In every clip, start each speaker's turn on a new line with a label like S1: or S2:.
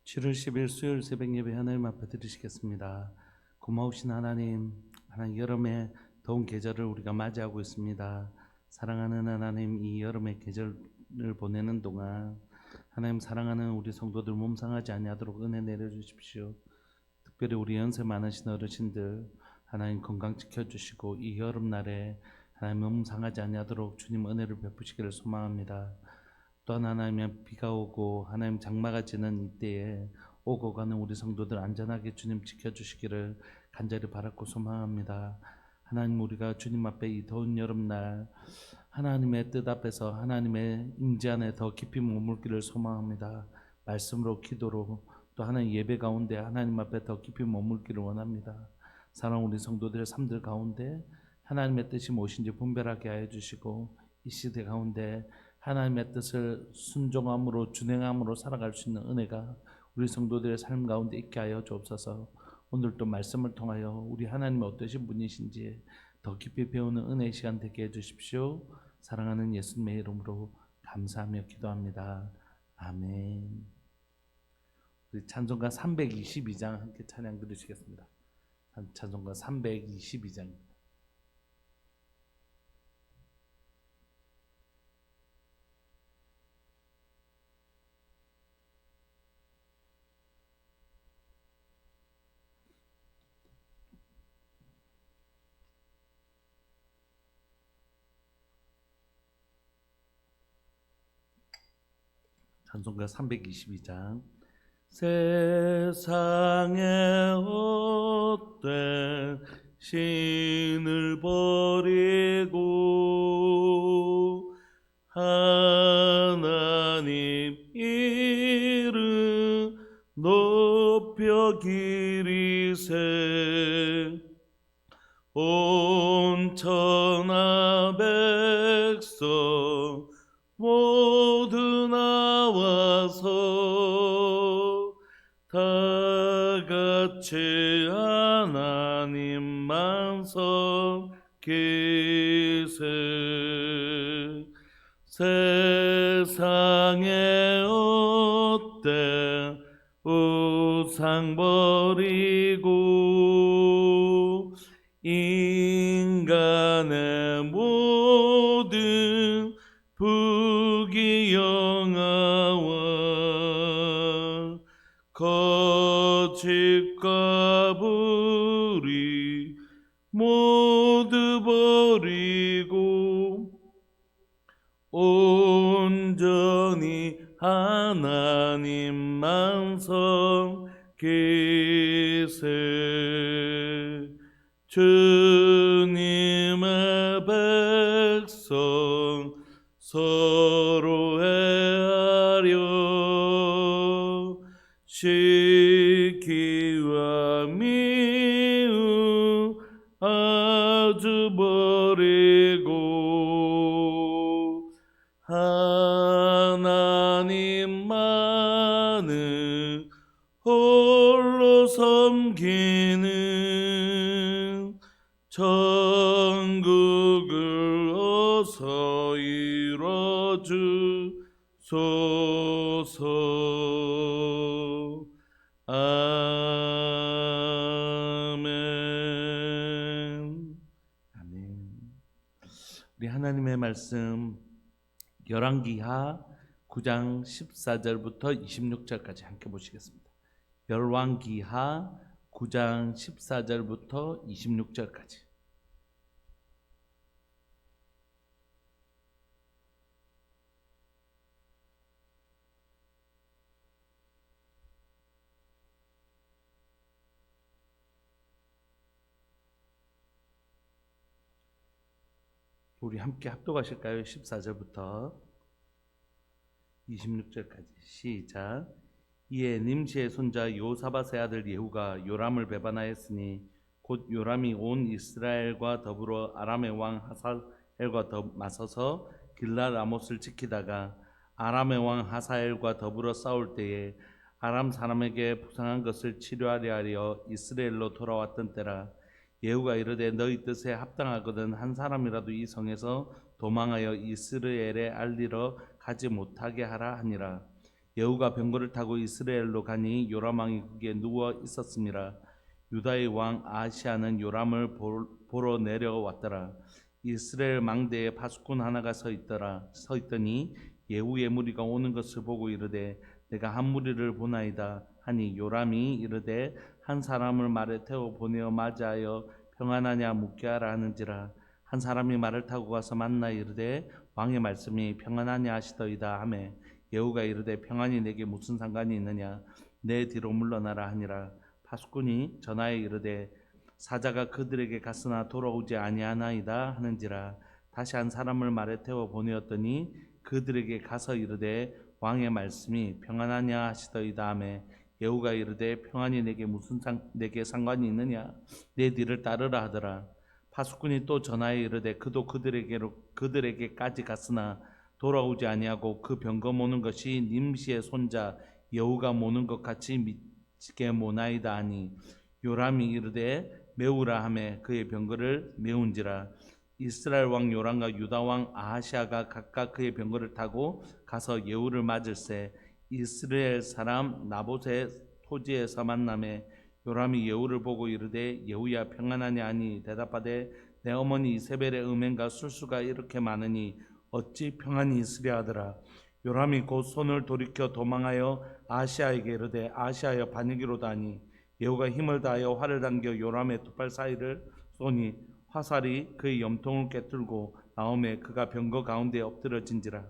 S1: 7월 10일 수요일 새벽 예배 하나님 앞에 드리시겠습니다. 고마우신 하나님, 여름의 더운 계절을 우리가 맞이하고 있습니다. 사랑하는 하나님, 이 여름의 계절을 보내는 동안 하나님 사랑하는 우리 성도들 몸 상하지 아니하도록 은혜 내려주십시오. 특별히 우리 연세 많으신 어르신들 하나님 건강 지켜주시고 이 여름날에 하나님 몸 상하지 아니하도록 주님 은혜를 베푸시기를 소망합니다. 또한 하나님의 비가 오고 하나님 장마가 지는 이때에 오고 가는 우리 성도들 안전하게 주님 지켜주시기를 간절히 바라고 소망합니다. 하나님, 우리가 주님 앞에 이 더운 여름날 하나님의 뜻 앞에서 하나님의 임재 안에 더 깊이 머물기를 소망합니다. 말씀으로, 기도로, 또 하나님 예배 가운데 하나님 앞에 더 깊이 머물기를 원합니다. 사랑하는 우리 성도들의 삶들 가운데 하나님의 뜻이 무엇인지 분별하게 하여 주시고 이 시대 가운데 하나님의 뜻을 순종함으로 준행함으로 살아갈 수 있는 은혜가 우리 성도들의 삶 가운데 있게 하여 주옵소서. 오늘도 말씀을 통하여 우리 하나님이 어떠신 분이신지 더 깊이 배우는 은혜의 시간 되게 해주십시오. 사랑하는 예수님의 이름으로 감사하며 기도합니다. 아멘. 우리 찬송가 322장 함께 찬양 드리시겠습니다. 찬송가 322장. 찬송가 322장. 세상에 헛된 신을 버리고 하나님 이름 높여 기리세. 온 천하 백성 모두 나와서 다같이 하나님만 섬기세. 세상에 헛된 우상 버리고 인간의 모든 부귀영화와 거짓과 불의 모두 버리고 온전히 하나님만 섬기세. 주님의 백성 서로 헤아려 시기와 미움 아주 버리고 하나님만을 홀로 섬기는 천국을 어서 이뤄주소서. 아멘. 아멘. 우리 하나님의 말씀 열왕기하 9장 14절부터 26절까지 함께 보시겠습니다. 열왕기하 9장 14절부터 26절까지. 우리 함께 합독하실까요? 14절부터 26절까지 시작. 이에 님시의 손자 요사밧의 아들 예후가 요람을 배반하였으니 곧 요람이 온 이스라엘과 더불어 아람의 왕 하사엘과 맞서서 길랏 라못을 지키다가 아람의 왕 하사엘과 더불어 싸울 때에 아람 사람에게 부상한 것을 치료하려 하여 이스라엘로 돌아왔던 때라. 예후가 이르되 너희 뜻에 합당하거든 한 사람이라도 이 성에서 도망하여 이스라엘에 알리러 가지 못하게 하라 하니라. 예후가 병거를 타고 이스라엘로 가니 요람 왕이 거기에 누워 있었음이라. 유다의 왕 아하시아는 요람을 보러 내려왔더라. 이스라엘 망대에 파수꾼 하나가 서 있더니 예후의 무리가 오는 것을 보고 이르되 내가 한 무리를 보나이다 하니 요람이 이르되 한 사람을 말에 태워 보내어 맞이하여 평안하냐 묻게 하라 하는지라. 한 사람이 말을 타고 가서 만나 이르되 왕의 말씀이 평안하냐 하시더이다 하매 예후가 이르되 평안이 내게 무슨 상관이 있느냐 내 뒤로 물러나라 하니라. 파수꾼이 전하에 이르되 사자가 그들에게 갔으나 돌아오지 아니하나이다 하는지라. 다시 한 사람을 말에 태워 보내었더니 그들에게 가서 이르되 왕의 말씀이 평안하냐 하시더이다 하매 예후가 이르되 평안이 내게 상관이 있느냐 내 뒤를 따르라 하더라. 파수꾼이 또 전하에 이르되 그도 그들에게까지 갔으나 돌아오지 아니하고 그 병거 모는 것이 님시의 손자 예후가 모는 것 같이 미치게 모나이다 하니 요람이 이르되 메우라 하매 그의 병거를 메운지라. 이스라엘 왕 요람과 유다 왕 아하시아가 각각 그의 병거를 타고 가서 예후를 맞을새 이스라엘 사람 나봇의 토지에서 만나매 요람이 예후를 보고 이르되 예후야 평안하냐 하니 대답하되 내 어머니 이세벨의 음행과 술수가 이렇게 많으니 어찌 평안이 있으랴 하더라. 요람이 곧 손을 돌이켜 도망하여 아하시아에게 이르되 아하시아여 반이기로다 하니 예후가 힘을 다하여 활을 당겨 요람의 두 팔 사이를 쏘니 화살이 그의 염통을 꿰뚫고 나오매 그가 병거 가운데에 엎드러진지라.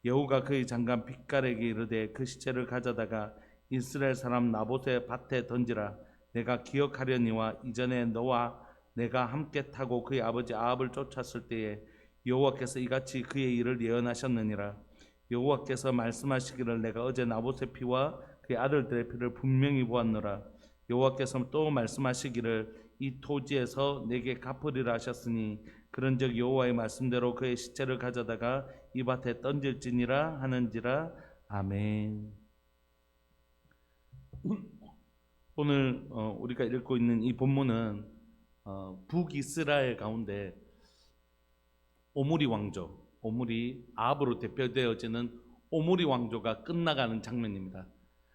S1: 예후가 그의 장관 빗갈에게 이르되 그 시체를 가져다가 이스라엘 사람 나봇의 밭에 던지라. 내가 기억하려니와 이전에 너와 내가 함께 타고 그의 아버지 아합을 쫓았을 때에 여호와께서 이같이 그의 일을 예언하셨느니라. 여호와께서 말씀하시기를 내가 어제 나봇의 피와 그의 아들들의 피를 분명히 보았노라. 여호와께서 또 말씀하시기를 이 토지에서 내게 갚으리라 하셨으니 그런즉 여호와의 말씀대로 그의 시체를 가져다가 이 밭에 던질지니라 하는지라. 아멘. 오늘 우리가 읽고 있는 이 본문은 북이스라엘 가운데 오므리 왕조, 오므리 아합으로 대표되어지는 오므리 왕조가 끝나가는 장면입니다.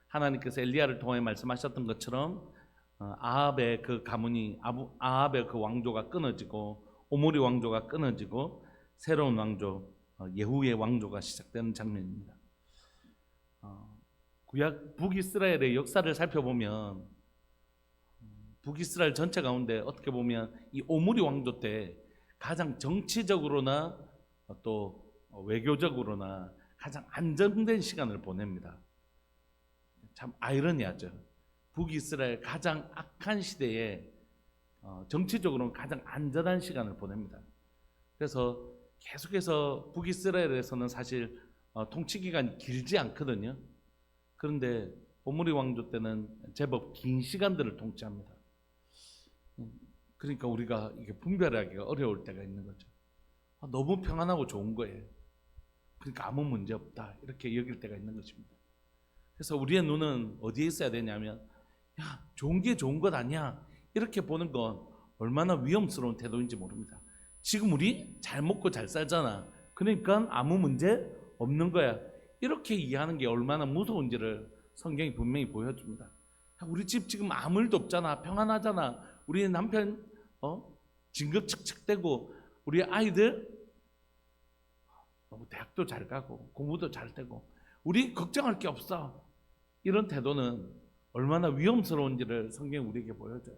S1: 하나님께서 엘리야를 통해 말씀하셨던 것처럼 아합의 그 가문이 아합의 그 왕조가 끊어지고 오므리 왕조가 끊어지고 새로운 왕조 예후의 왕조가 시작되는 장면입니다. 구약 북이스라엘의 역사를 살펴보면 북이스라엘 전체 가운데 어떻게 보면 이 오므리 왕조 때 가장 정치적으로나 또 외교적으로나 가장 안정된 시간을 보냅니다. 참 아이러니하죠. 북이스라엘 가장 악한 시대에 정치적으로는 가장 안전한 시간을 보냅니다. 그래서 계속해서 북이스라엘에서는 사실 통치 기간이 길지 않거든요. 그런데 오므리 왕조 때는 제법 긴 시간들을 통치합니다. 그러니까 우리가 이게 분별하기가 어려울 때가 있는 거죠. 너무 평안하고 좋은 거예요. 그러니까 아무 문제 없다 이렇게 여길 때가 있는 것입니다. 그래서 우리의 눈은 어디에 있어야 되냐면 야 좋은 게 좋은 것 아니야 이렇게 보는 건 얼마나 위험스러운 태도인지 모릅니다. 지금 우리 잘 먹고 잘 살잖아. 그러니까 아무 문제 없는 거야. 이렇게 이해하는 게 얼마나 무서운지를 성경이 분명히 보여줍니다. 우리 집 지금 아무 일도 없잖아. 평안하잖아. 우리 남편 진급 칙칙대고 우리 아이들 대학도 잘 가고 공부도 잘 되고 우리 걱정할 게 없어. 이런 태도는 얼마나 위험스러운지를 성경이 우리에게 보여줘요.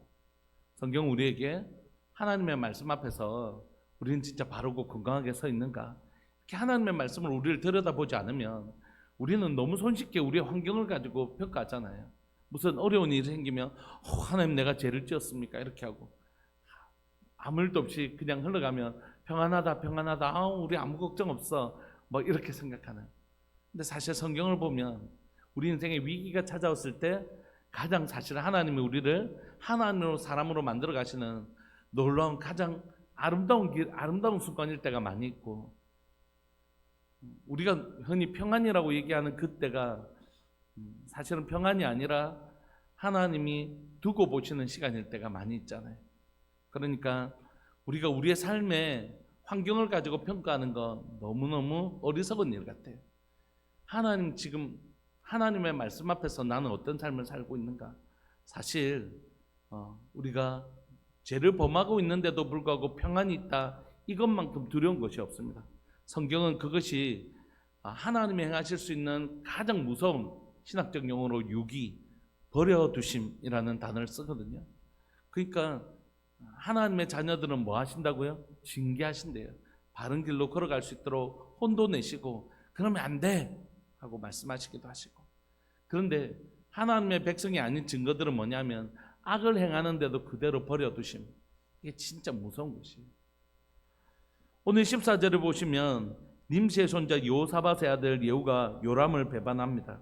S1: 성경은 우리에게 하나님의 말씀 앞에서 우리는 진짜 바르고 건강하게 서 있는가? 이렇게 하나님의 말씀을 우리를 들여다보지 않으면 우리는 너무 손쉽게 우리의 환경을 가지고 평가하잖아요. 무슨 어려운 일이 생기면 하나님 내가 죄를 지었습니까? 이렇게 하고 아무 일도 없이 그냥 흘러가면 평안하다 우리 아무 걱정 없어 뭐 이렇게 생각하는. 근데 사실 성경을 보면 우리 인생에 위기가 찾아왔을 때 가장 사실 하나님이 우리를 하나님으로 사람으로 만들어 가시는 놀라운 가장 아름다운 순간일 때가 많이 있고 우리가 흔히 평안이라고 얘기하는 그때가 사실은 평안이 아니라 하나님이 두고 보시는 시간일 때가 많이 있잖아요. 그러니까 우리가 우리의 삶의 환경을 가지고 평가하는 건 너무너무 어리석은 일 같아요. 하나님 지금 하나님의 말씀 앞에서 나는 어떤 삶을 살고 있는가? 사실 우리가 죄를 범하고 있는데도 불구하고 평안이 있다, 이것만큼 두려운 것이 없습니다. 성경은 그것이 하나님이 행하실 수 있는 가장 무서운, 신학적 용어로 유기, 버려두심이라는 단어를 쓰거든요. 그러니까 하나님의 자녀들은 뭐 하신다고요? 징계하신대요. 바른 길로 걸어갈 수 있도록 혼도 내시고, 그러면 안 돼 하고 말씀하시기도 하시고. 그런데 하나님의 백성이 아닌 증거들은 뭐냐면 악을 행하는데도 그대로 버려두심. 이게 진짜 무서운 것이에요. 오늘 14절을 보시면 님시의 손자 여호사밧의 아들 예후가 요람을 배반합니다.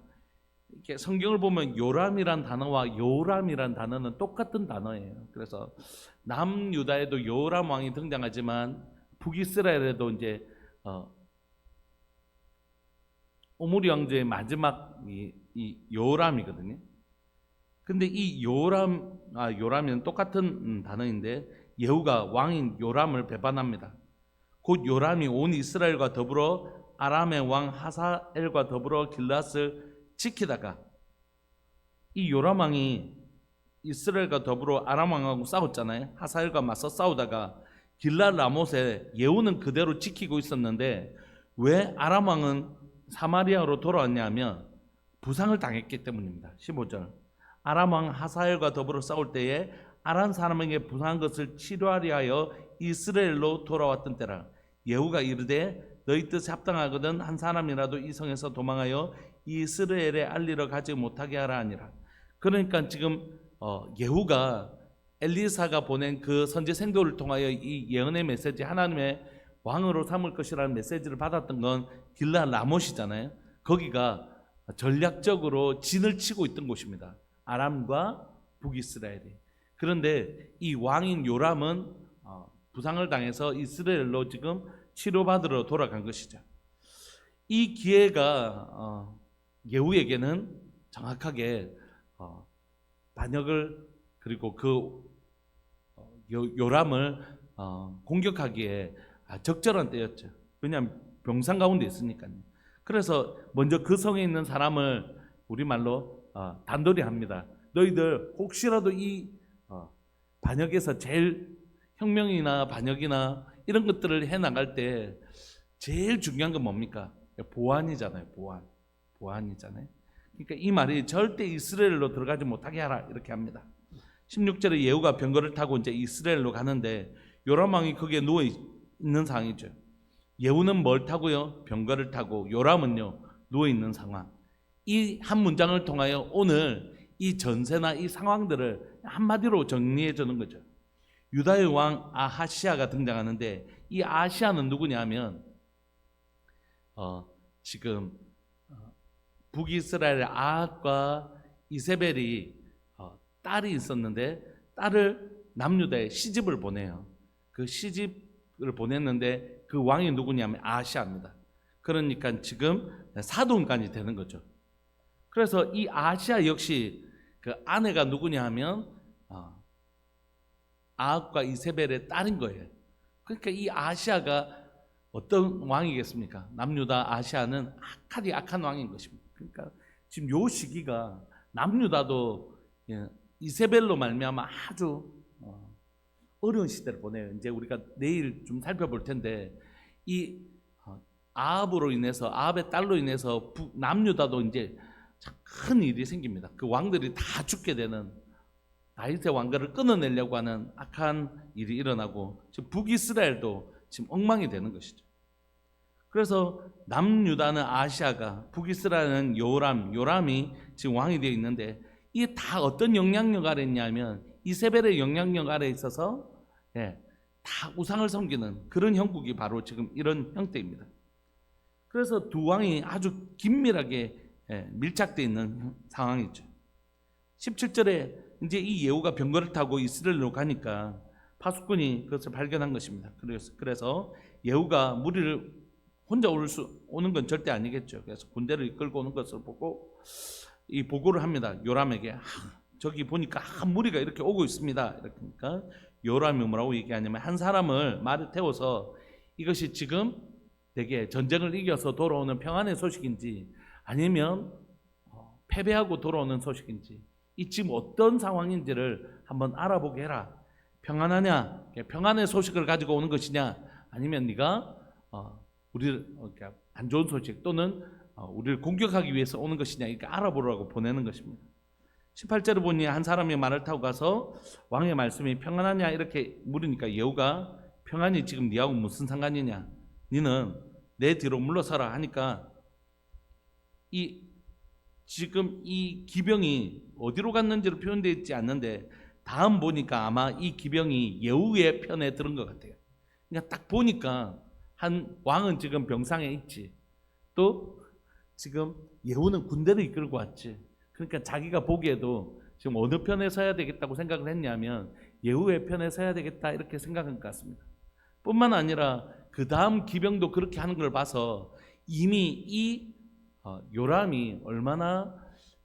S1: 이렇게 성경을 보면 요람이란 단어와 요람이란 단어는 똑같은 단어예요. 그래서 남유다에도 요람 왕이 등장하지만 북이스라엘에도 이제 오므리 왕조의 마지막 이 요람이거든요. 근데 이 요람은 똑같은 단어인데 예후가 왕인 요람을 배반합니다. 곧 요람이 온 이스라엘과 더불어 아람의 왕 하사엘과 더불어 길앗을 지키다가, 이 요람 왕이 이스라엘과 더불어 아람 왕하고 싸웠잖아요. 하사엘과 맞서 싸우다가 길앗 라못에 예후는 그대로 지키고 있었는데 왜 아람 왕은 사마리아로 돌아왔냐 하면 부상을 당했기 때문입니다. 15절, 아람 왕 하사엘과 더불어 싸울 때에 아람 사람에게 부상한 것을 치료하려 하여 이스라엘로 돌아왔던 때라. 예후가 이르되 너희 뜻에 합당하거든 한 사람이라도 이 성에서 도망하여 이스라엘에 알리러 가지 못하게 하라 하니라. 그러니까 지금 예후가 엘리사가 보낸 그 선지 생도를 통하여 이 예언의 메시지, 하나님의 왕으로 삼을 것이라는 메시지를 받았던 건 길앗 라못이잖아요. 거기가 전략적으로 진을 치고 있던 곳입니다. 아람과 북이스라엘이. 그런데 이 왕인 요람은 부상을 당해서 이스라엘로 지금 치료받으러 돌아간 것이죠. 이 기회가 예후에게는 정확하게 반역을, 그리고 그 요람을 공격하기에 적절한 때였죠. 왜냐하면 병상 가운데 있으니까요. 그래서 먼저 그 성에 있는 사람을 우리말로 단도리 합니다. 너희들 혹시라도 이 반역에서 제일 혁명이나 반역이나 이런 것들을 해나갈 때 제일 중요한 건 뭡니까? 보안이잖아요. 보안이잖아요. 그러니까 이 말이 절대 이스라엘로 들어가지 못하게 하라, 이렇게 합니다. 16절에 예후가 병거를 타고 이제 이스라엘로 가는데 요람 왕이 거기에 누워 있는 상황이죠. 예후는 뭘 타고요? 병거를 타고, 요람은요 누워 있는 상황. 이 한 문장을 통하여 오늘 이 전세나 이 상황들을 한마디로 정리해 주는 거죠. 유다의 왕 아하시아가 등장하는데 이 아하시아는 누구냐면 지금 북이스라엘 아합과 이세벨이 딸이 있었는데 딸을 남유다에 시집을 보내요. 그 시집을 보냈는데 그 왕이 누구냐면 아하시아입니다. 그러니까 지금 사돈까지 되는 거죠. 그래서 이 아하시아 역시 그 아내가 누구냐 하면 아합과 이세벨의 딸인 거예요. 그러니까 이 아하시아가 어떤 왕이겠습니까? 남유다 아하시아는 악한 왕인 것입니다. 그러니까 지금 요 시기가 남유다도 이세벨로 말미암아 아주 어려운 시대를 보내요. 이제 우리가 내일 좀 살펴볼 텐데 이 아합으로 인해서, 아합의 딸로 인해서 남유다도 이제 큰 일이 생깁니다. 그 왕들이 다 죽게 되는, 다윗의 왕가를 끊어내려고 하는 악한 일이 일어나고 지금 북이스라엘도 지금 엉망이 되는 것이죠. 그래서 남유다는 아시아가, 북이스라엘은 요람이 지금 왕이 되어 있는데 이게 다 어떤 영향력 아래 있냐면 이세벨의 영향력 아래 있어서 다 우상을 섬기는 그런 형국이 바로 지금 이런 형태입니다. 그래서 두 왕이 아주 긴밀하게 밀착되어 있는 상황이죠. 17절에 이제 이 예후가 병거를 타고 이스라엘로 가니까 파수꾼이 그것을 발견한 것입니다. 그래서 예후가 무리를 혼자 오는 건 절대 아니겠죠. 그래서 군대를 이끌고 오는 것을 보고 이 보고를 합니다. 요람에게 저기 보니까 한 무리가 이렇게 오고 있습니다. 이러니까 요람이 뭐라고 얘기하냐면 한 사람을 말에 태워서 이것이 지금 되게 전쟁을 이겨서 돌아오는 평안의 소식인지 아니면 패배하고 돌아오는 소식인지, 이 지금 어떤 상황인지를 한번 알아보게 해라. 평안하냐? 평안의 소식을 가지고 오는 것이냐? 아니면 네가 우리를 안 좋은 소식 또는 우리를 공격하기 위해서 오는 것이냐? 이렇게 알아보라고 보내는 것입니다. 18절을 보니 한 사람이 말을 타고 가서 왕의 말씀이 평안하냐 이렇게 물으니까 예후가 평안이 지금 네하고 무슨 상관이냐? 너는 내 뒤로 물러서라 하니까 지금 이 기병이 어디로 갔는지로 표현되어 있지 않는데 다음 보니까 아마 이 기병이 예후의 편에 들은 것 같아요. 그러니까 딱 보니까 한 왕은 지금 병상에 있지, 또 지금 예후는 군대를 이끌고 왔지. 그러니까 자기가 보기에도 지금 어느 편에 서야 되겠다고 생각을 했냐면 예후의 편에 서야 되겠다 이렇게 생각한 것 같습니다. 뿐만 아니라 그 다음 기병도 그렇게 하는 걸 봐서 이미 이 요람이 얼마나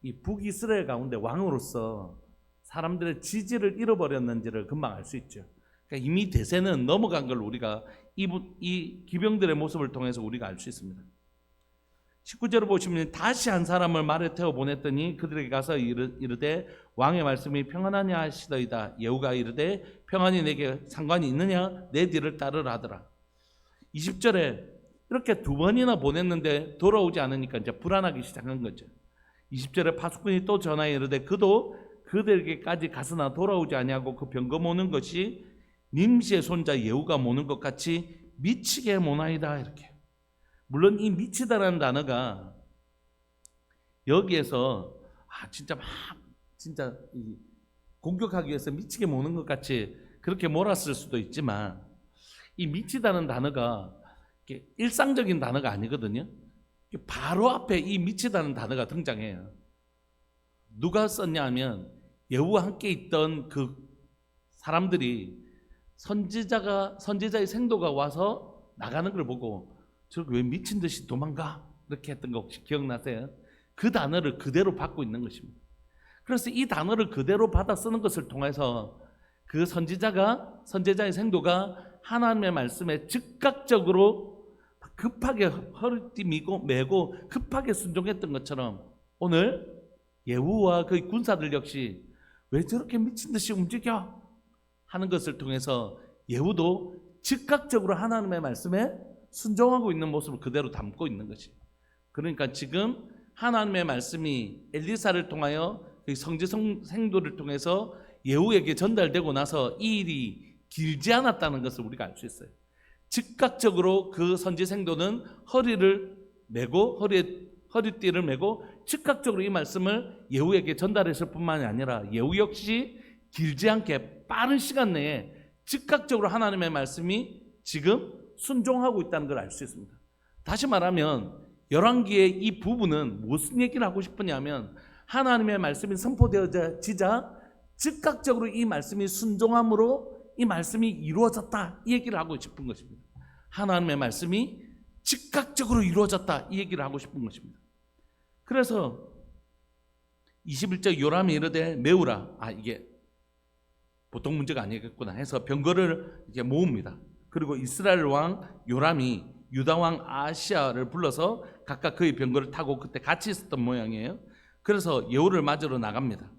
S1: 이 북이스라엘 가운데 왕으로서 사람들의 지지를 잃어버렸는지를 금방 알 수 있죠. 그러니까 이미 대세는 넘어간 걸 우리가 이 기병들의 모습을 통해서 우리가 알 수 있습니다. 19절을 보시면 다시 한 사람을 말에 태워 보냈더니 그들에게 가서 이르되 왕의 말씀이 평안하냐 하시더이다. 예후가 이르되 평안이 내게 상관이 있느냐? 내 뒤를 따르라 하더라. 20절에 이렇게 두 번이나 보냈는데 돌아오지 않으니까 이제 불안하기 시작한 거죠. 20절에 파수꾼이 또 전하여 이르되 그도 그들에게까지 가서나 돌아오지 아니하고 그 병거 모는 것이 님시의 손자 예후가 모는 것 같이 미치게 모나이다. 이렇게. 물론 이 미치다라는 단어가 여기에서 진짜 공격하기 위해서 미치게 모는 것 같이 그렇게 몰았을 수도 있지만 이 미치다는 단어가 일상적인 단어가 아니거든요. 바로 앞에 이 미치다는 단어가 등장해요. 누가 썼냐 하면 예후와 함께 있던 그 사람들이 선지자의 생도가 와서 나가는 걸 보고 저렇게 왜 미친 듯이 도망가? 이렇게 했던 거 혹시 기억나세요? 그 단어를 그대로 받고 있는 것입니다. 그래서 이 단어를 그대로 받아 쓰는 것을 통해서 그 선지자의 생도가 하나님의 말씀에 즉각적으로 급하게 허리띠 메고 급하게 순종했던 것처럼 오늘 예후와 그 군사들 역시 왜 저렇게 미친 듯이 움직여? 하는 것을 통해서 예후도 즉각적으로 하나님의 말씀에 순종하고 있는 모습을 그대로 담고 있는 것이에요. 그러니까 지금 하나님의 말씀이 엘리사를 통하여 성지 생도를 통해서 예후에게 전달되고 나서 이 일이 길지 않았다는 것을 우리가 알 수 있어요. 즉각적으로 그 선지 생도는 허리를 메고 허리띠를 메고 즉각적으로 이 말씀을 예후에게 전달했을 뿐만이 아니라 예후 역시 길지 않게 빠른 시간 내에 즉각적으로 하나님의 말씀이 지금 순종하고 있다는 걸 알 수 있습니다. 다시 말하면 열왕기의 이 부분은 무슨 얘기를 하고 싶으냐면 하나님의 말씀이 선포되어지자 즉각적으로 이 말씀이 순종함으로 이 말씀이 이루어졌다 이 얘기를 하고 싶은 것입니다. 하나님의 말씀이 즉각적으로 이루어졌다 이 얘기를 하고 싶은 것입니다. 그래서 21절 요람이 이르되 메우라, 이게 보통 문제가 아니겠구나 해서 병거를 이제 모읍니다. 그리고 이스라엘 왕 요람이 유다 왕 아하시야를 불러서 각각 그의 병거를 타고 그때 같이 있었던 모양이에요. 그래서 예후를 맞으러 나갑니다.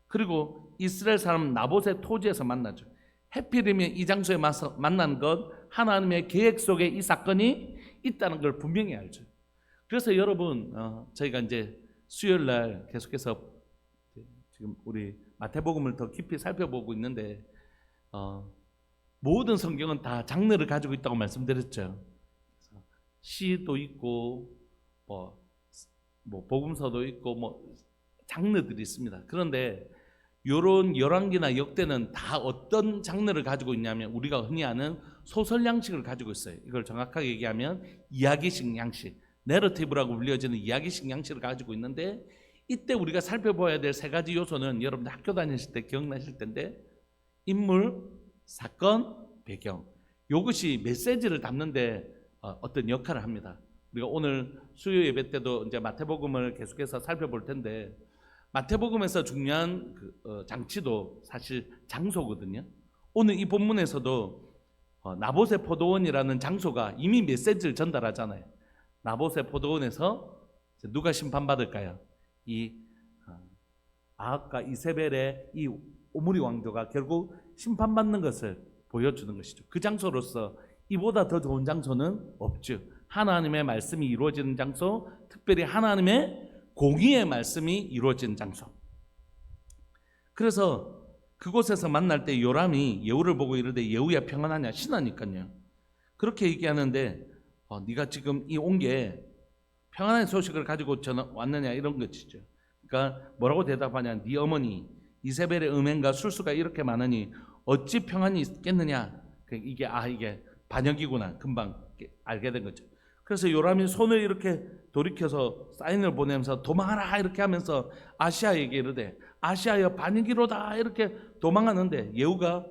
S1: 그리고 이스라엘 사람 나봇의 토지에서 만나죠. 해필이면 이 장소에 만난 것 하나님의 계획 속에 이 사건이 있다는 걸 분명히 알죠. 그래서 여러분 저희가 이제 수요일 날 계속해서 지금 우리 마태복음을 더 깊이 살펴보고 있는데 모든 성경은 다 장르를 가지고 있다고 말씀드렸죠. 시도 있고 뭐 복음서도 있고 장르들이 있습니다. 그런데 이런 열왕기나 역대는 다 어떤 장르를 가지고 있냐면 우리가 흔히 아는 소설 양식을 가지고 있어요. 이걸 정확하게 얘기하면 이야기식 양식, 내러티브라고 불려지는 이야기식 양식을 가지고 있는데 이때 우리가 살펴봐야 될 세 가지 요소는 여러분들 학교 다니실 때 기억나실 텐데 인물, 사건, 배경, 이것이 메시지를 담는데 어떤 역할을 합니다. 우리가 오늘 수요 예배 때도 이제 마태복음을 계속해서 살펴볼 텐데 마태복음에서 중요한 장치도 사실 장소거든요. 오늘 이 본문에서도 나봇의 포도원이라는 장소가 이미 메시지를 전달하잖아요. 나봇의 포도원에서 누가 심판받을까요? 이 아합과 이세벨의 이 오므리 왕조가 결국 심판받는 것을 보여주는 것이죠. 그 장소로서 이보다 더 좋은 장소는 없죠. 하나님의 말씀이 이루어지는 장소, 특별히 하나님의 공의의 말씀이 이루어지는 장소. 그래서 그곳에서 만날 때 요람이 예후를 보고 이르되 예후야 평안하냐, 신하니까요. 그렇게 얘기하는데 네가 지금 이 온 게 평안한 소식을 가지고 왔느냐 이런 것이죠. 그러니까 뭐라고 대답하냐, 네 어머니 이세벨의 음행과 술수가 이렇게 많으니 어찌 평안이 있겠느냐. 이게 이게 반역이구나 금방 알게 된 거죠. 그래서 요람이 손을 이렇게 돌이켜서 사인을 보내면서 도망하라 이렇게 하면서 아시아에게 이르되 아시아여 반역이로다 이렇게 도망하는데 예후가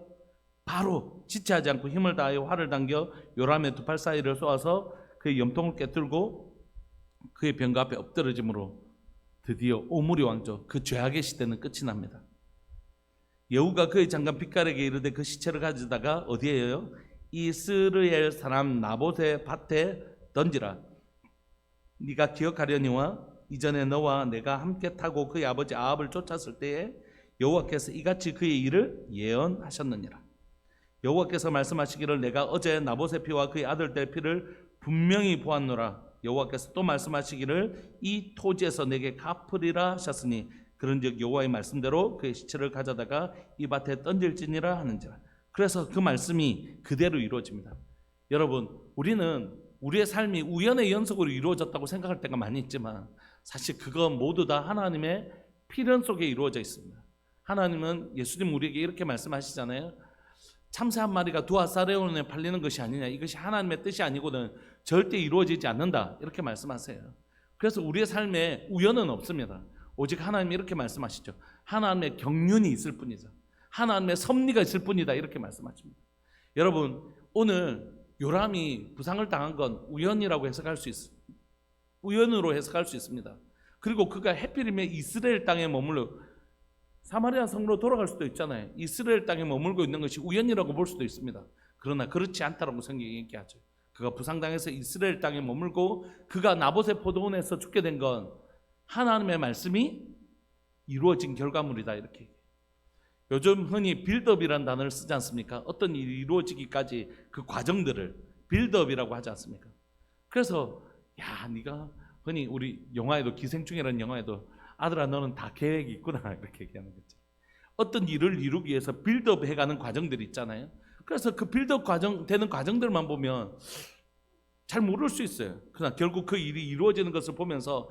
S1: 바로 지체하지 않고 힘을 다하여 활을 당겨 요람의 두 팔 사이를 쏘아서 그의 염통을 깨뜨리고 그의 병가 앞에 엎드러짐으로 드디어 오므리 왕조 그 죄악의 시대는 끝이 납니다. 예후가 그의 장관 빛깔에게 이르되 그 시체를 가져다가 어디에요? 이스라엘 사람 나봇의 밭에 던지라. 네가 기억하려니와 이전에 너와 내가 함께 타고 그의 아버지 아합을 쫓았을 때에 여호와께서 이같이 그의 일을 예언하셨느니라. 여호와께서 말씀하시기를 내가 어제 나봇의 피와 그의 아들들 피를 분명히 보았노라. 여호와께서 또 말씀하시기를 이 토지에서 내게 갚으리라 하셨으니 그런즉 여호와의 말씀대로 그의 시체를 가져다가 이 밭에 던질지니라 하는지라. 그래서 그 말씀이 그대로 이루어집니다. 여러분, 우리는 우리의 삶이 우연의 연속으로 이루어졌다고 생각할 때가 많이 있지만 사실 그건 모두 다 하나님의 필연 속에 이루어져 있습니다. 하나님은 예수님 우리에게 이렇게 말씀하시잖아요. 참새 한 마리가 두 아사레온에 팔리는 것이 아니냐, 이것이 하나님의 뜻이 아니고는 절대 이루어지지 않는다 이렇게 말씀하세요. 그래서 우리의 삶에 우연은 없습니다. 오직 하나님이 이렇게 말씀하시죠. 하나님의 경륜이 있을 뿐이죠. 하나님의 섭리가 있을 뿐이다 이렇게 말씀하십니다. 여러분, 오늘 요람이 부상을 당한 건 우연이라고 해석할 수 있습니다. 우연으로 해석할 수 있습니다. 그리고 그가 하필이면 이스라엘 땅에 머물러 사마리아 성으로 돌아갈 수도 있잖아요. 이스라엘 땅에 머물고 있는 것이 우연이라고 볼 수도 있습니다. 그러나 그렇지 않다라고 성경이 얘기하죠. 그가 부상당해서 이스라엘 땅에 머물고 그가 나봇의 포도원에서 죽게 된 건 하나님의 말씀이 이루어진 결과물이다 이렇게 얘기해요. 요즘 흔히 빌드업이라는 단어를 쓰지 않습니까? 어떤 일이 이루어지기까지 그 과정들을 빌드업이라고 하지 않습니까? 그래서 네가 흔히 우리 영화에도 기생충이라는 영화에도 아들아 너는 다 계획이 있구나 이렇게 얘기하는 거죠. 어떤 일을 이루기 위해서 빌드업 해가는 과정들이 있잖아요. 그래서 그 빌드업 되는 과정들만 보면 잘 모를 수 있어요. 그러나 결국 그 일이 이루어지는 것을 보면서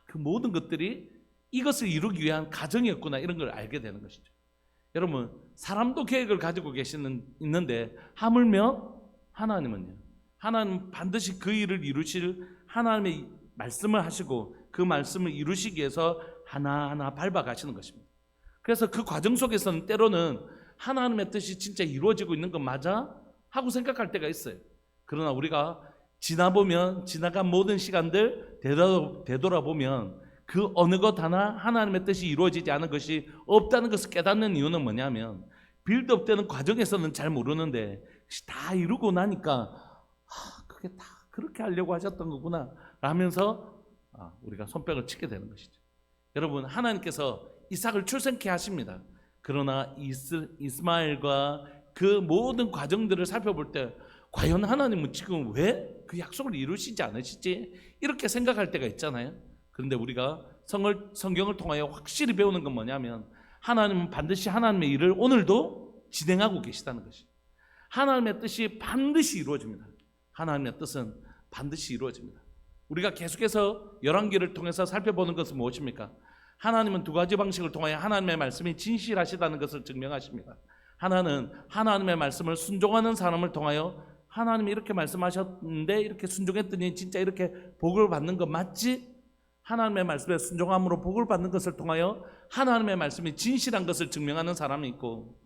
S1: 그 모든 것들이 이것을 이루기 위한 과정이었구나 이런 걸 알게 되는 것이죠. 여러분, 사람도 계획을 가지고 있는데 하물며 하나님은요, 하나님 반드시 그 일을 이루실 하나님의 말씀을 하시고 그 말씀을 이루시기 위해서 하나하나 밟아가시는 것입니다. 그래서 그 과정 속에서는 때로는 하나님의 뜻이 진짜 이루어지고 있는 건 맞아? 하고 생각할 때가 있어요. 그러나 우리가 지나간 모든 시간들 되돌아보면 그 어느 것 하나 하나님의 뜻이 이루어지지 않은 것이 없다는 것을 깨닫는 이유는 뭐냐면 빌드업 되는 과정에서는 잘 모르는데 다 이루고 나니까 그게 다 그렇게 하려고 하셨던 거구나 라면서 우리가 손뼉을 치게 되는 것이죠. 여러분, 하나님께서 이삭을 출생케 하십니다. 그러나 이스마엘과 그 모든 과정들을 살펴볼 때 과연 하나님은 지금 왜 그 약속을 이루시지 않으시지? 이렇게 생각할 때가 있잖아요. 그런데 우리가 성경을 통하여 확실히 배우는 건 뭐냐면 하나님은 반드시 하나님의 일을 오늘도 진행하고 계시다는 것이죠. 하나님의 뜻이 반드시 이루어집니다. 하나님의 뜻은 반드시 이루어집니다. 우리가 계속해서 열왕기를 통해서 살펴보는 것은 무엇입니까? 하나님은 두 가지 방식을 통하여 하나님의 말씀이 진실하시다는 것을 증명하십니다. 하나는 하나님의 말씀을 순종하는 사람을 통하여 하나님이 이렇게 말씀하셨는데 이렇게 순종했더니 진짜 이렇게 복을 받는 거 맞지? 하나님의 말씀에 순종함으로 복을 받는 것을 통하여 하나님의 말씀이 진실한 것을 증명하는 사람이 있고,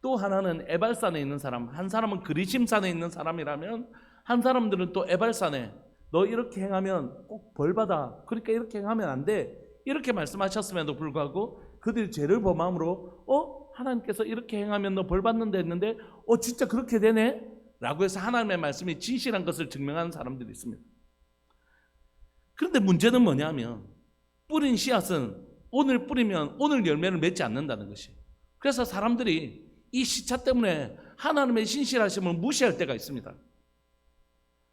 S1: 또 하나는 에발산에 있는 사람, 한 사람은 그리심산에 있는 사람이라면 한 사람들은 또 에발산에 너 이렇게 행하면 꼭 벌받아, 그러니까 이렇게 행하면 안 돼, 이렇게 말씀하셨음에도 불구하고 그들이 죄를 범함으로 하나님께서 이렇게 행하면 너 벌받는다 했는데 진짜 그렇게 되네? 라고 해서 하나님의 말씀이 진실한 것을 증명하는 사람들이 있습니다. 그런데 문제는 뭐냐면 뿌린 씨앗은 오늘 뿌리면 오늘 열매를 맺지 않는다는 것이. 그래서 사람들이 이 시차 때문에 하나님의 신실하심을 무시할 때가 있습니다.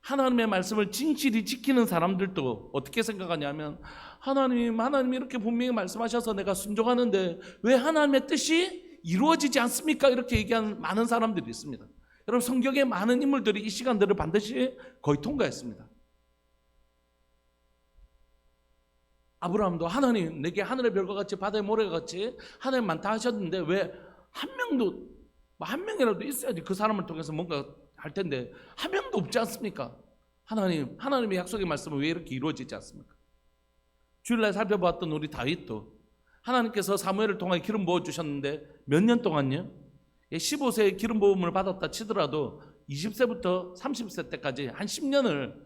S1: 하나님의 말씀을 진실히 지키는 사람들도 어떻게 생각하냐면 하나님 이렇게 분명히 말씀하셔서 내가 순종하는데 왜 하나님의 뜻이 이루어지지 않습니까? 이렇게 얘기하는 많은 사람들이 있습니다. 여러분, 성경의 많은 인물들이 이 시간들을 반드시 거의 통과했습니다. 아브라함도 하나님 내게 하늘의 별과 같이 바다의 모래가 같이 하나님 많다 하셨는데 왜 한 명이라도 있어야지 그 사람을 통해서 뭔가 할 텐데 한 명도 없지 않습니까? 하나님의 약속의 말씀은 왜 이렇게 이루어지지 않습니까? 주일날 살펴봤던 우리 다윗도 하나님께서 사무엘을 통해 기름 부어주셨는데 몇 년 동안요? 15세에 기름 부음을 받았다 치더라도 20세부터 30세 때까지 한 10년을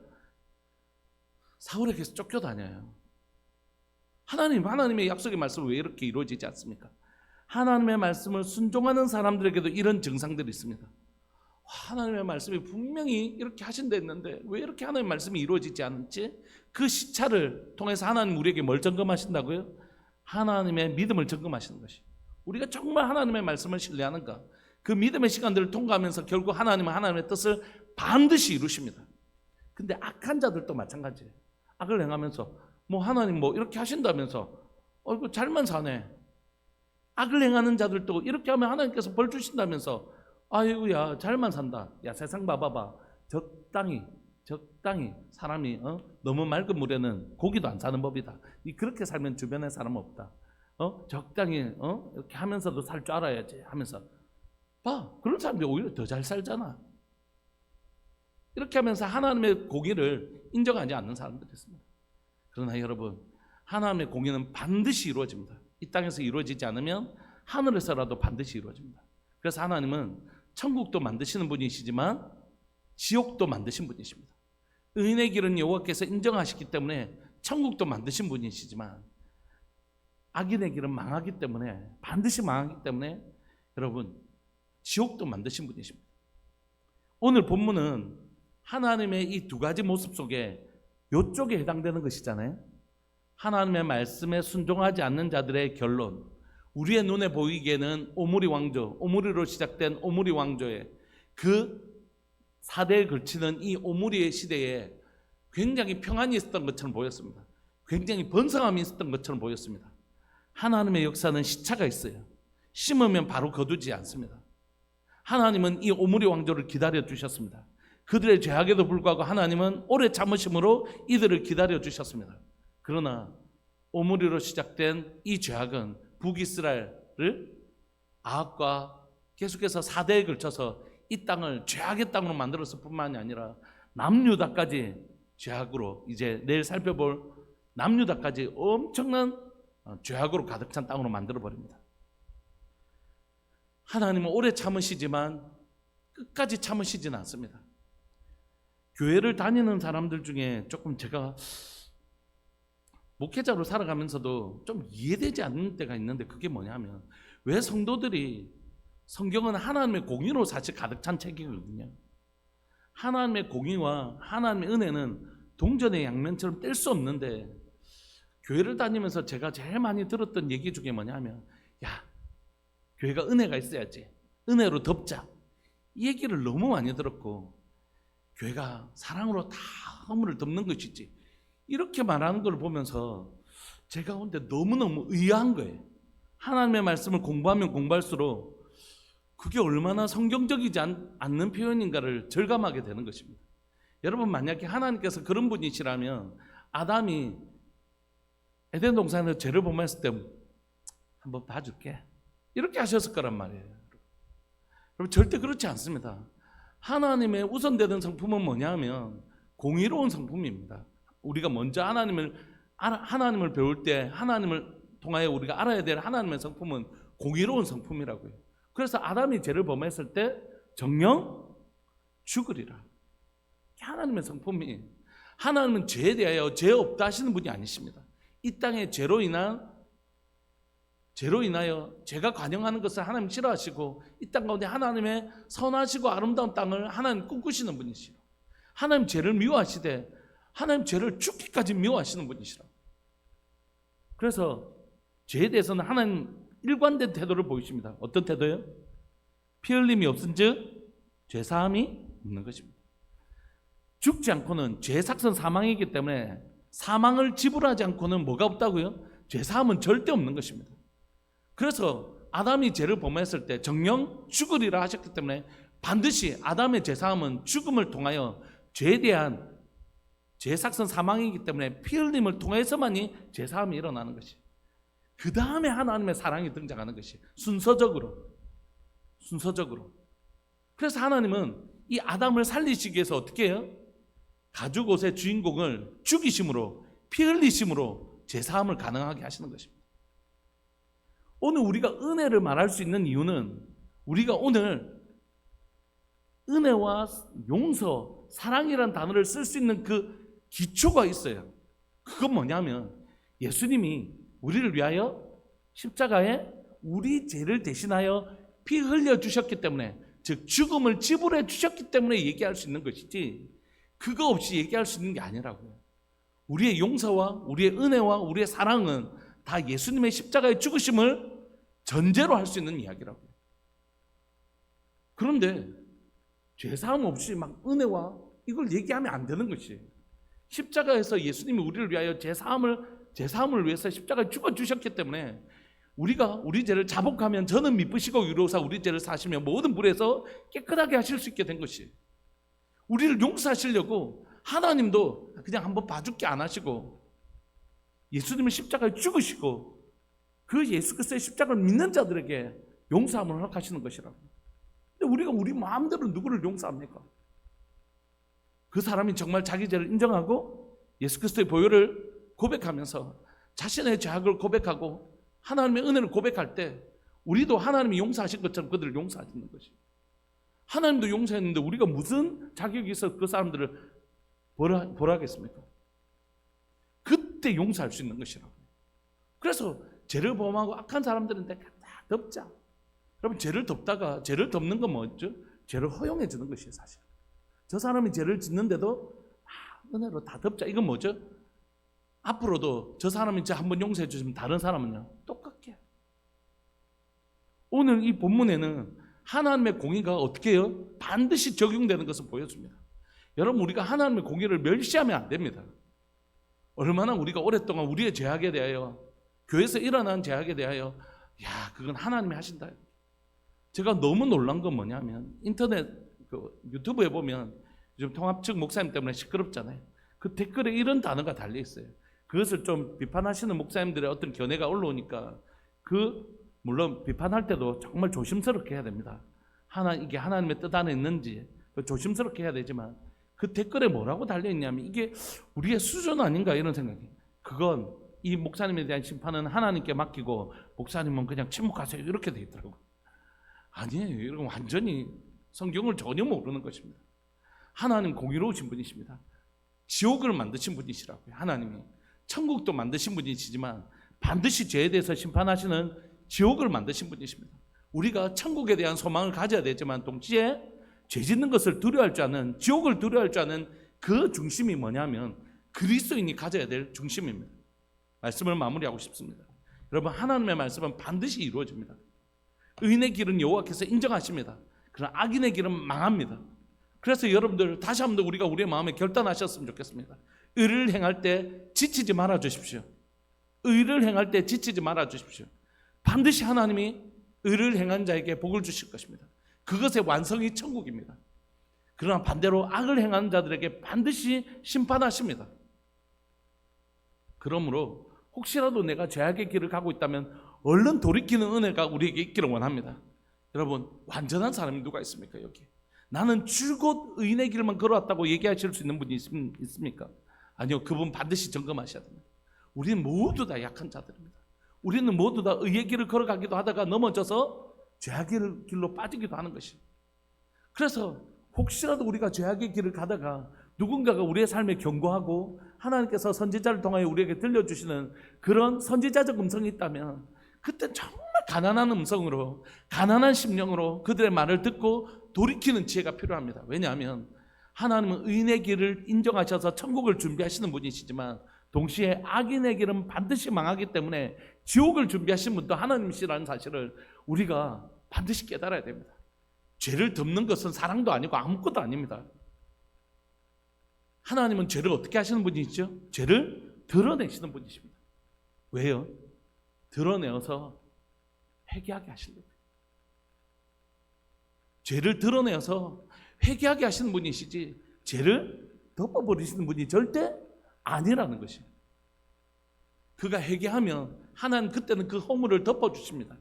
S1: 사울에게서 쫓겨다녀요. 하나님의 약속의 말씀은 왜 이렇게 이루어지지 않습니까? 하나님의 말씀을 순종하는 사람들에게도 이런 증상들이 있습니다. 하나님의 말씀이 분명히 이렇게 하신다 했는데 왜 이렇게 하나님의 말씀이 이루어지지 않지? 그 시차를 통해서 하나님 우리에게 뭘 점검하신다고요? 하나님의 믿음을 점검하시는 것이. 우리가 정말 하나님의 말씀을 신뢰하는가? 그 믿음의 시간들을 통과하면서 결국 하나님은 하나님의 뜻을 반드시 이루십니다. 근데 악한 자들도 마찬가지예요. 악을 행하면서 하나님 이렇게 하신다면서 이거 잘만 사네. 악을 행하는 자들도 이렇게 하면 하나님께서 벌 주신다면서 아이고야 잘만 산다. 야 세상 봐봐봐. 적당히 사람이 너무 맑은 물에는 고기도 안 사는 법이다. 그렇게 살면 주변에 사람 없다. 적당히 이렇게 하면서도 살 줄 알아야지 하면서 봐. 그런 사람들이 오히려 더 잘 살잖아. 이렇게 하면서 하나님의 공의를 인정하지 않는 사람들이 있습니다. 그러나 여러분, 하나님의 공의는 반드시 이루어집니다. 이 땅에서 이루어지지 않으면 하늘에서라도 반드시 이루어집니다. 그래서 하나님은 천국도 만드시는 분이시지만 지옥도 만드신 분이십니다. 의인의 길은 여호와께서 인정하시기 때문에 천국도 만드신 분이시지만 악인의 길은 망하기 때문에 반드시 망하기 때문에 여러분 지옥도 만드신 분이십니다. 오늘 본문은 하나님의 이 두 가지 모습 속에 이쪽에 해당되는 것이잖아요. 하나님의 말씀에 순종하지 않는 자들의 결론, 우리의 눈에 보이기에는 오므리로 시작된 오므리 왕조의 그 4대에 걸치는 이 오므리의 시대에 굉장히 평안이 있었던 것처럼 보였습니다. 굉장히 번성함이 있었던 것처럼 보였습니다. 하나님의 역사는 시차가 있어요. 심으면 바로 거두지 않습니다. 하나님은 이 오므리 왕조를 기다려 주셨습니다. 그들의 죄악에도 불구하고 하나님은 오래 참으심으로 이들을 기다려 주셨습니다. 그러나 오므리로 시작된 이 죄악은 북이스라엘을 아합과 계속해서 4대에 걸쳐서 이 땅을 죄악의 땅으로 만들었을 뿐만이 아니라 남유다까지 죄악으로, 이제 내일 살펴볼 남유다까지 엄청난 죄악으로 가득 찬 땅으로 만들어버립니다. 하나님은 오래 참으시지만 끝까지 참으시지는 않습니다. 교회를 다니는 사람들 중에 조금 제가 목회자로 살아가면서도 좀 이해되지 않는 때가 있는데, 그게 뭐냐면 왜 성도들이, 성경은 하나님의 공의로 사실 가득 찬 책이거든요. 하나님의 공의와 하나님의 은혜는 동전의 양면처럼 뗄 수 없는데, 교회를 다니면서 제가 제일 많이 들었던 얘기 중에 뭐냐면, 야, 교회가 은혜가 있어야지, 은혜로 덮자, 이 얘기를 너무 많이 들었고, 교회가 사랑으로 다 허물을 덮는 것이지, 이렇게 말하는 걸 보면서 제가 근데 너무너무 의아한 거예요. 하나님의 말씀을 공부하면 공부할수록 그게 얼마나 성경적이지 않는 표현인가를 절감하게 되는 것입니다. 여러분, 만약에 하나님께서 그런 분이시라면 아담이 에덴 동산에서 죄를 범했을 때 한번 봐줄게, 이렇게 하셨을 거란 말이에요. 여러분, 절대 그렇지 않습니다. 하나님의 우선되는 성품은 뭐냐면 공의로운 성품입니다. 우리가 먼저 하나님을 배울 때 하나님을 통하여 우리가 알아야 될 하나님의 성품은 공의로운 성품이라고요. 그래서 아담이 죄를 범했을 때 정령 죽으리라. 하나님의 성품이, 하나님은 죄에 대하여 죄 없다 하시는 분이 아니십니다. 이 땅의 죄로 인하여 죄가 관영하는 것을 하나님 싫어하시고, 이 땅 가운데 하나님의 선하시고 아름다운 땅을 하나님 꿈꾸시는 분이시라. 하나님 죄를 미워하시되 하나님 죄를 죽기까지 미워하시는 분이시라. 그래서 죄에 대해서는 하나님 일관된 태도를 보이십니다. 어떤 태도요? 피 흘림이 없은즉 죄사함이 없는 것입니다. 죽지 않고는 죄 삭선 사망이기 때문에 사망을 지불하지 않고는 뭐가 없다고요? 죄사함은 절대 없는 것입니다. 그래서 아담이 죄를 범했을 때 정령 죽으리라 하셨기 때문에 반드시 아담의 죄사함은 죽음을 통하여 죄에 대한 죄 삭선 사망이기 때문에 피 흘림을 통해서만이 죄사함이 일어나는 것이, 그 다음에 하나님의 사랑이 등장하는 것이 순서적으로. 그래서 하나님은 이 아담을 살리시기 위해서 어떻게 해요? 가죽옷의 주인공을 죽이심으로, 피 흘리심으로 죄사함을 가능하게 하시는 것입니다. 오늘 우리가 은혜를 말할 수 있는 이유는 우리가 오늘 은혜와 용서, 사랑이라는 단어를 쓸 수 있는 그 기초가 있어요. 그건 뭐냐면 예수님이 우리를 위하여 십자가에 우리 죄를 대신하여 피 흘려 주셨기 때문에, 즉 죽음을 지불해 주셨기 때문에 얘기할 수 있는 것이지, 그거 없이 얘기할 수 있는 게 아니라고요. 우리의 용서와 우리의 은혜와 우리의 사랑은 다 예수님의 십자가의 죽으심을 전제로 할 수 있는 이야기라고요. 그런데 죄사함 없이 막 은혜와 이걸 얘기하면 안 되는 것이에요. 십자가에서 예수님이 우리를 위하여 죄사함을 위해서 십자가에 죽어주셨기 때문에 우리가 우리 죄를 자복하면 저는 미쁘시고 의로우사 우리 죄를 사시며 모든 불에서 깨끗하게 하실 수 있게 된 것이에요. 우리를 용서하시려고 하나님도 그냥 한번 봐줄게 안 하시고 예수님을 십자가에 죽으시고 그 예수 그리스도의 십자가를 믿는 자들에게 용서함을 허락하시는 것이라고. 근데 우리가 우리 마음대로 누구를 용서합니까? 그 사람이 정말 자기 죄를 인정하고 예수 그리스도의 보혈을 고백하면서 자신의 죄악을 고백하고 하나님의 은혜를 고백할 때 우리도 하나님이 용서하신 것처럼 그들을 용서하시는 것이. 하나님도 용서했는데 우리가 무슨 자격이 있어 그 사람들을 벌하겠습니까? 그때 용서할 수 있는 것이라고. 그래서 죄를 범하고 악한 사람들은 다 덮자. 여러분, 죄를 덮는 건 뭐죠? 죄를 허용해 주는 것이에요. 사실 저 사람이 죄를 짓는데도 은혜로 다 덮자. 이건 뭐죠? 앞으로도 저 사람이 이제 한번 용서해 주시면 다른 사람은요 똑같게. 오늘 이 본문에는 하나님의 공의가 어떻게 해요? 반드시 적용되는 것을 보여줍니다. 여러분, 우리가 하나님의 공의를 멸시하면 안 됩니다. 얼마나 우리가 오랫동안 우리의 죄악에 대하여, 교회에서 일어난 죄악에 대하여 그건 하나님이 하신다. 제가 너무 놀란 건 뭐냐면 인터넷 유튜브에 보면 요즘 통합 측 목사님 때문에 시끄럽잖아요. 그 댓글에 이런 단어가 달려 있어요. 그것을 좀 비판하시는 목사님들의 어떤 견해가 올라오니까 물론 비판할 때도 정말 조심스럽게 해야 됩니다. 이게 하나님의 뜻 안에 있는지 조심스럽게 해야 되지만 그 댓글에 뭐라고 달려있냐면 이게 우리의 수준 아닌가 이런 생각이. 그건 이 목사님에 대한 심판은 하나님께 맡기고 목사님은 그냥 침묵하세요 이렇게 돼 있더라고요. 아니에요. 이건 완전히 성경을 전혀 모르는 것입니다. 하나님 공의로우신 분이십니다. 지옥을 만드신 분이시라고요. 하나님이 천국도 만드신 분이시지만 반드시 죄에 대해서 심판하시는 지옥을 만드신 분이십니다. 우리가 천국에 대한 소망을 가져야 되지만 동시에 죄 짓는 것을 두려워할 줄 아는, 지옥을 두려워할 줄 아는 그 중심이 뭐냐면 그리스도인이 가져야 될 중심입니다. 말씀을 마무리하고 싶습니다. 여러분, 하나님의 말씀은 반드시 이루어집니다. 의인의 길은 여호와께서 인정하십니다. 그러나 악인의 길은 망합니다. 그래서 여러분들 다시 한번 우리가 우리의 마음에 결단하셨으면 좋겠습니다. 의를 행할 때 지치지 말아 주십시오. 의를 행할 때 지치지 말아 주십시오. 반드시 하나님이 의를 행한 자에게 복을 주실 것입니다. 그것의 완성이 천국입니다. 그러나 반대로 악을 행하는 자들에게 반드시 심판하십니다. 그러므로 혹시라도 내가 죄악의 길을 가고 있다면 얼른 돌이키는 은혜가 우리에게 있기를 원합니다. 여러분, 완전한 사람이 누가 있습니까? 여기 나는 줄곧 의인의 길만 걸어왔다고 얘기하실 수 있는 분이 있습니까? 아니요. 그분 반드시 점검하셔야 됩니다. 우리는 모두 다 약한 자들입니다. 우리는 모두 다 의의 길을 걸어가기도 하다가 넘어져서 죄악의 길로 빠지기도 하는 것이. 그래서 혹시라도 우리가 죄악의 길을 가다가 누군가가 우리의 삶에 경고하고 하나님께서 선지자를 통하여 우리에게 들려주시는 그런 선지자적 음성이 있다면 그때 정말 가난한 음성으로, 가난한 심령으로 그들의 말을 듣고 돌이키는 지혜가 필요합니다. 왜냐하면 하나님은 의인의 길을 인정하셔서 천국을 준비하시는 분이시지만 동시에 악인의 길은 반드시 망하기 때문에 지옥을 준비하신 분도 하나님이시라는 사실을 우리가 반드시 깨달아야 됩니다. 죄를 덮는 것은 사랑도 아니고 아무것도 아닙니다. 하나님은 죄를 어떻게 하시는 분이시죠? 죄를 드러내시는 분이십니다. 왜요? 드러내어서 회개하게 하시려고요. 죄를 드러내어서 회개하게 하시는 분이시지 죄를 덮어버리시는 분이 절대 아니라는 것이에요. 그가 회개하면 하나님 그때는 그 허물을 덮어주십니다.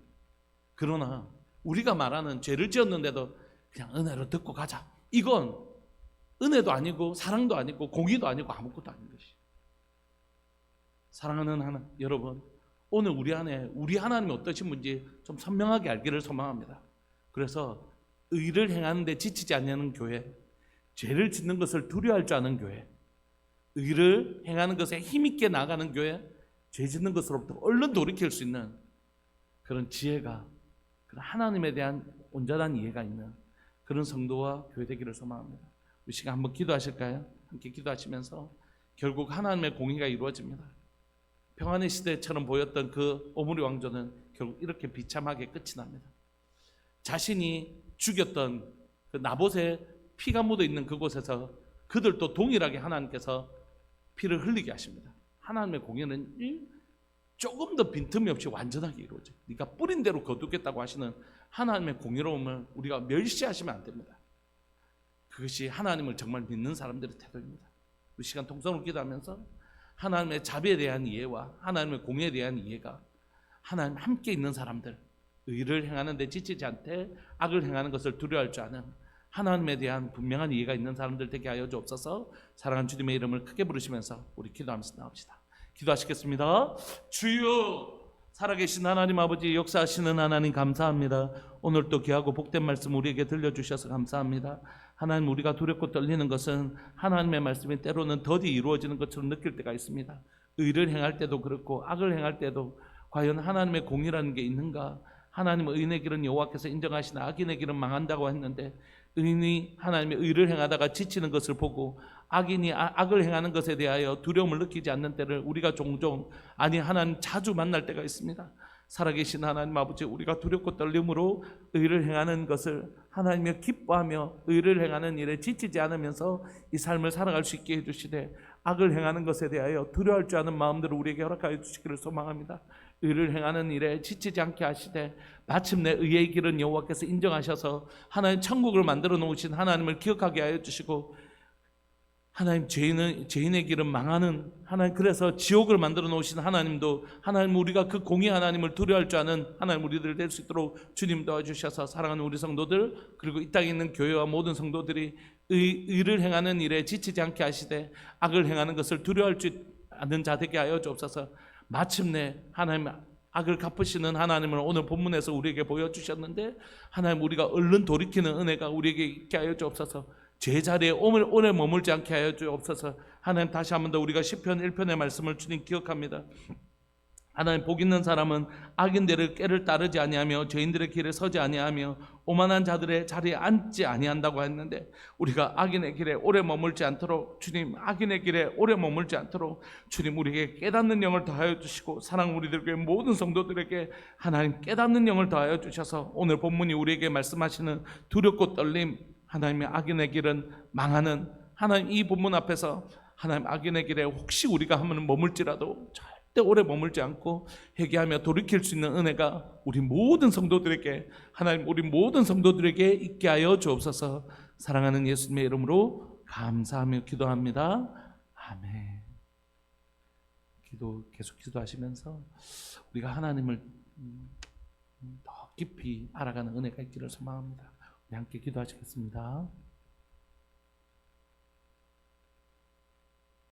S1: 그러나 우리가 말하는 죄를 지었는데도 그냥 은혜로 듣고 가자, 이건 은혜도 아니고 사랑도 아니고 공의도 아니고 아무것도 아닌 것이에요. 사랑하는 하나님 여러분, 오늘 우리 안에 우리 하나님이 어떠신 분인지 좀 선명하게 알기를 소망합니다. 그래서 의를 행하는데 지치지 않는 교회, 죄를 짓는 것을 두려워할 줄 아는 교회, 의를 행하는 것에 힘있게 나아가는 교회, 죄 짓는 것으로부터 얼른 돌이킬 수 있는 그런 지혜가, 그런 하나님에 대한 온전한 이해가 있는 그런 성도와 교회 되기를 소망합니다. 우리 시간 한번 기도하실까요? 함께 기도하시면서 결국 하나님의 공의가 이루어집니다. 평안의 시대처럼 보였던 그 오므리 왕조는 결국 이렇게 비참하게 끝이 납니다. 자신이 죽였던 그 나봇의 피가 묻어 있는 그곳에서 그들도 동일하게 하나님께서 피를 흘리게 하십니다. 하나님의 공의는 조금 더 빈틈이 없이 완전하게 이루어져요. 네가 뿌린 대로 거두겠다고 하시는 하나님의 공의로움을 우리가 멸시하시면 안 됩니다. 그것이 하나님을 정말 믿는 사람들의 태도입니다. 우리 시간 통성으로 기도하면서 하나님의 자비에 대한 이해와 하나님의 공의에 대한 이해가 하나님 함께 있는 사람들, 의를 행하는 데 지치지 않되 악을 행하는 것을 두려워할 줄 아는 하나님에 대한 분명한 이해가 있는 사람들 되게 하여 주옵소서. 사랑하는 주님의 이름을 크게 부르시면서 우리 기도하면서 나옵시다. 기도하시겠습니다. 주여, 살아계신 하나님 아버지, 역사하시는 하나님 감사합니다. 오늘 또 귀하고 복된 말씀 우리에게 들려주셔서 감사합니다. 하나님, 우리가 두렵고 떨리는 것은 하나님의 말씀이 때로는 더디 이루어지는 것처럼 느낄 때가 있습니다. 의를 행할 때도 그렇고 악을 행할 때도 과연 하나님의 공의라는 게 있는가? 하나님 의인의 길은 여호와께서 인정하시나 악인의 길은 망한다고 했는데, 의인이 하나님의 의를 행하다가 지치는 것을 보고 악인이 악을 행하는 것에 대하여 두려움을 느끼지 않는 때를 우리가 종종, 아니 하나님 자주 만날 때가 있습니다. 살아계신 하나님 아버지, 우리가 두렵고 떨림으로 의를 행하는 것을 하나님이 기뻐하며 의를 행하는 일에 지치지 않으면서 이 삶을 살아갈 수 있게 해주시되, 악을 행하는 것에 대하여 두려워할 줄 아는 마음들을 우리에게 허락하여 주시기를 소망합니다. 의를 행하는 일에 지치지 않게 하시되 마침내 의의 길은 여호와께서 인정하셔서 하나님 천국을 만들어 놓으신 하나님을 기억하게 하여 주시고, 하나님 죄인의 길은 망하는 하나님, 그래서 지옥을 만들어 놓으신 하나님도, 하나님 우리가 그 공의 하나님을 두려워할 줄 아는 하나님 우리들 될 수 있도록 주님 도와주셔서, 사랑하는 우리 성도들 그리고 이 땅에 있는 교회와 모든 성도들이 의를 행하는 일에 지치지 않게 하시되 악을 행하는 것을 두려워할 줄 아는 자 되게 하여 주옵소서. 마침내 하나님 악을 갚으시는 하나님을 오늘 본문에서 우리에게 보여주셨는데, 하나님 우리가 얼른 돌이키는 은혜가 우리에게 있게 하여 주옵소서. 제자리에 오래 머물지 않게 하여 주옵소서. 하나님, 다시 한 번 더 우리가 시편 1편의 말씀을 주님 기억합니다. 하나님, 복 있는 사람은 악인들의 꾀를 따르지 아니하며 죄인들의 길에 서지 아니하며 오만한 자들의 자리에 앉지 아니한다고 했는데, 우리가 악인의 길에 오래 머물지 않도록 주님, 악인의 길에 오래 머물지 않도록 주님 우리에게 깨닫는 영을 더하여 주시고, 사랑 우리들에게 모든 성도들에게 하나님 깨닫는 영을 더하여 주셔서 오늘 본문이 우리에게 말씀하시는 두렵고 떨림, 하나님의 악인의 길은 망하는, 하나님 이 본문 앞에서 하나님 악인의 길에 혹시 우리가 한번 머물지라도 절대 오래 머물지 않고 회개하며 돌이킬 수 있는 은혜가 우리 모든 성도들에게, 하나님 우리 모든 성도들에게 있게 하여 주옵소서. 사랑하는 예수님의 이름으로 감사하며 기도합니다. 아멘. 계속 기도하시면서 우리가 하나님을 더 깊이 알아가는 은혜가 있기를 소망합니다. 우리 함께 기도하시겠습니다.